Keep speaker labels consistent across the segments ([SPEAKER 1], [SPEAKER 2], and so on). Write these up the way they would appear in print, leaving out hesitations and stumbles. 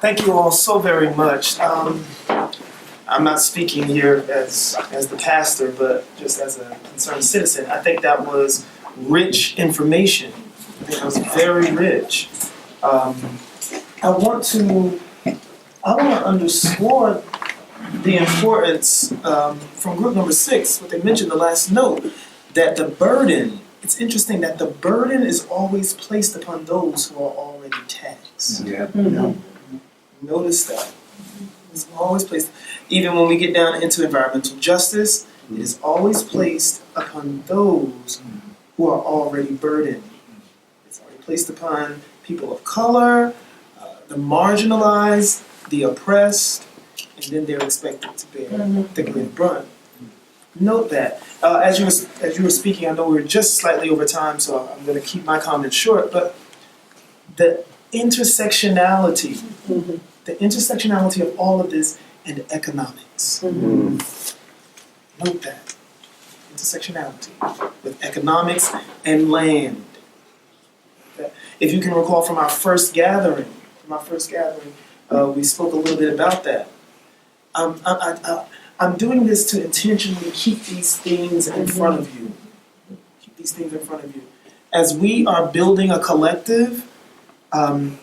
[SPEAKER 1] Thank you all so very much. I'm not speaking here as the pastor, but just as a concerned citizen. I think that was rich information. I think that was very rich. I want to underscore the importance from group number 6, what they mentioned, the last note, that the burden, it's interesting that the burden is always placed upon those who are already taxed.
[SPEAKER 2] Yeah.
[SPEAKER 1] Mm-hmm. Notice that. It's always placed, even when we get down into environmental justice, it is always placed upon those who are already burdened. It's already placed upon people of color, the marginalized, the oppressed, and then they're expected to bear the great brunt. Note that. As you were speaking, I know we were just slightly over time, so I'm going to keep my comments short, but the intersectionality, the intersectionality of all of this and economics. Note that. Intersectionality with economics and land. If you can recall from our first gathering, we spoke a little bit about that. I'm doing this to intentionally keep these things in front of you. Keep these things in front of you. As we are building a collective, I'm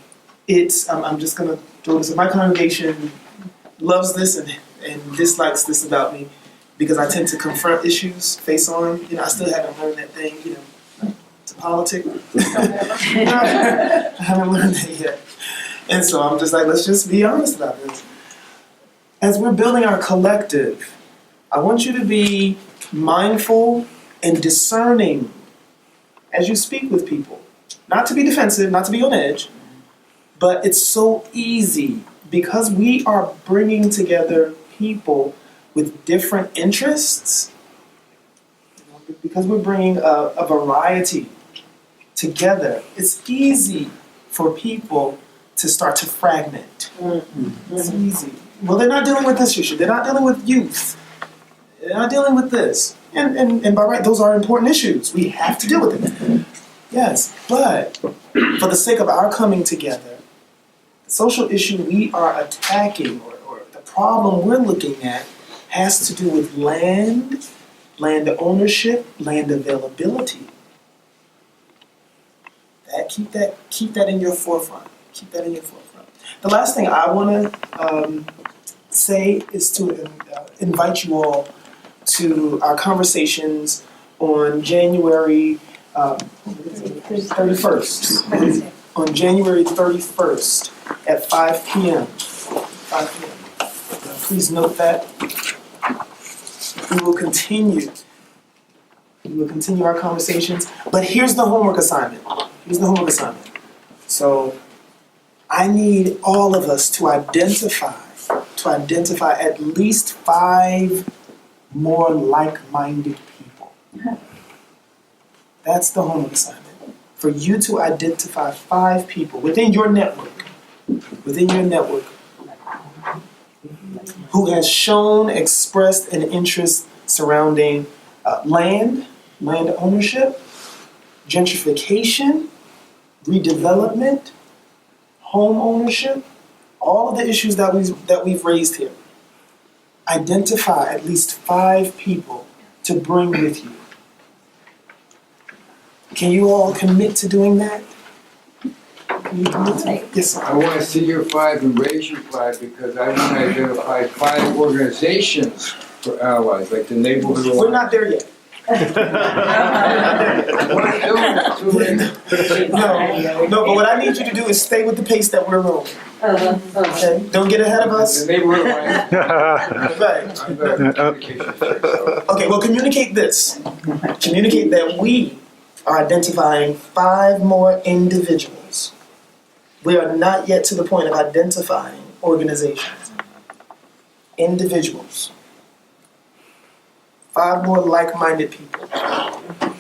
[SPEAKER 1] just going to throw this. My congregation loves this and dislikes this about me because I tend to confront issues face on. I still haven't learned that thing, to politic. I haven't learned that yet. And so I'm just like, let's just be honest about this. As we're building our collective, I want you to be mindful and discerning as you speak with people. Not to be defensive, not to be on edge, but it's so easy because we are bringing together people with different interests, because we're bringing a variety together. It's easy for people to start to fragment. It's easy. Well, they're not dealing with this issue. They're not dealing with youth. They're not dealing with this. And by right, those are important issues. We have to deal with it. Yes, but for the sake of our coming together, the social issue we are attacking, or the problem we're looking at, has to do with land ownership, land availability. Keep that in your forefront. Keep that in your forefront. The last thing I want to say is to invite you all to our conversations on January 31st. On January 31st at 5 p.m. 5 p.m. Please note that. We will continue our conversations. But here's the homework assignment. So I need all of us to identify at least 5 more like-minded people. That's the homework assignment. For you to identify 5 people within your network, who has expressed an interest surrounding land ownership, gentrification, redevelopment, home ownership, all of the issues that we've raised here. Identify at least 5 people to bring with you. Can you all commit to doing that? Yes, sir.
[SPEAKER 2] I want to see your 5 and raise your 5 because I want to identify 5 organizations for allies, like the neighborhood.
[SPEAKER 1] We're not there yet. No, but what I need you to do is stay with the pace that we're rolling. Okay? Don't get ahead of us.
[SPEAKER 2] The neighborhood.
[SPEAKER 1] Right. Okay, well, communicate this. Communicate that we are identifying 5 more individuals. We are not yet to the point of identifying organizations. Individuals. 5 more like-minded people.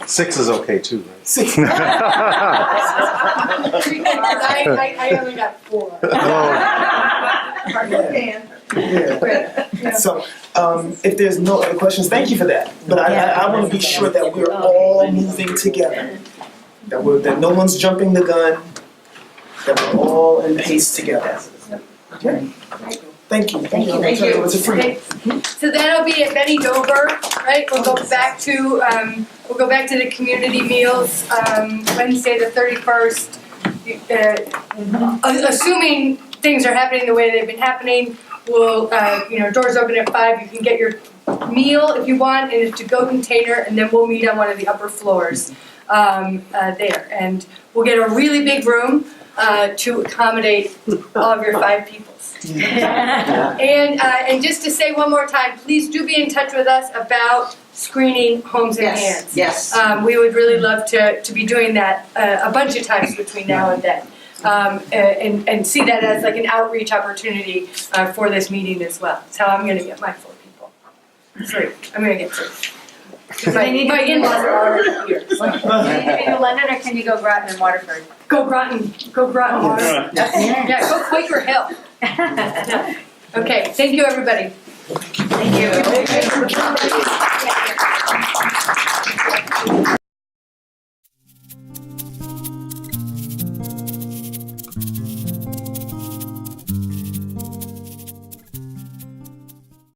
[SPEAKER 3] 6 is okay too, right?
[SPEAKER 1] 6.
[SPEAKER 4] I only got 4.
[SPEAKER 1] Yeah. So, if there's no other questions, thank you for that. But I want to be sure that we're all moving together. That no one's jumping the gun. That we're all in pace together. Thank you.
[SPEAKER 5] Thank you.
[SPEAKER 1] I'll turn it over to Frida.
[SPEAKER 4] Okay. So that'll be at Benny Dover, right? We'll go back to the community meals, Wednesday the 31st. Assuming things are happening the way they've been happening, we'll, doors open at 5, you can get your meal if you want in a to-go container, and then we'll meet on one of the upper floors there. And we'll get a really big room to accommodate all of your 5 peoples. And just to say one more time, please do be in touch with us about screening homes and hands.
[SPEAKER 5] Yes.
[SPEAKER 4] We would really love to be doing that a bunch of times between now and then. And see that as like an outreach opportunity for this meeting as well. That's how I'm going to get my 4 people. 3. I'm going to get 3. My in-laws are already here.
[SPEAKER 6] Can you go to London or can you go Groton and Waterford?
[SPEAKER 4] Go Groton. Go Groton. Water. Yeah, go Quaker Hill. Okay, thank you everybody.
[SPEAKER 5] Thank you.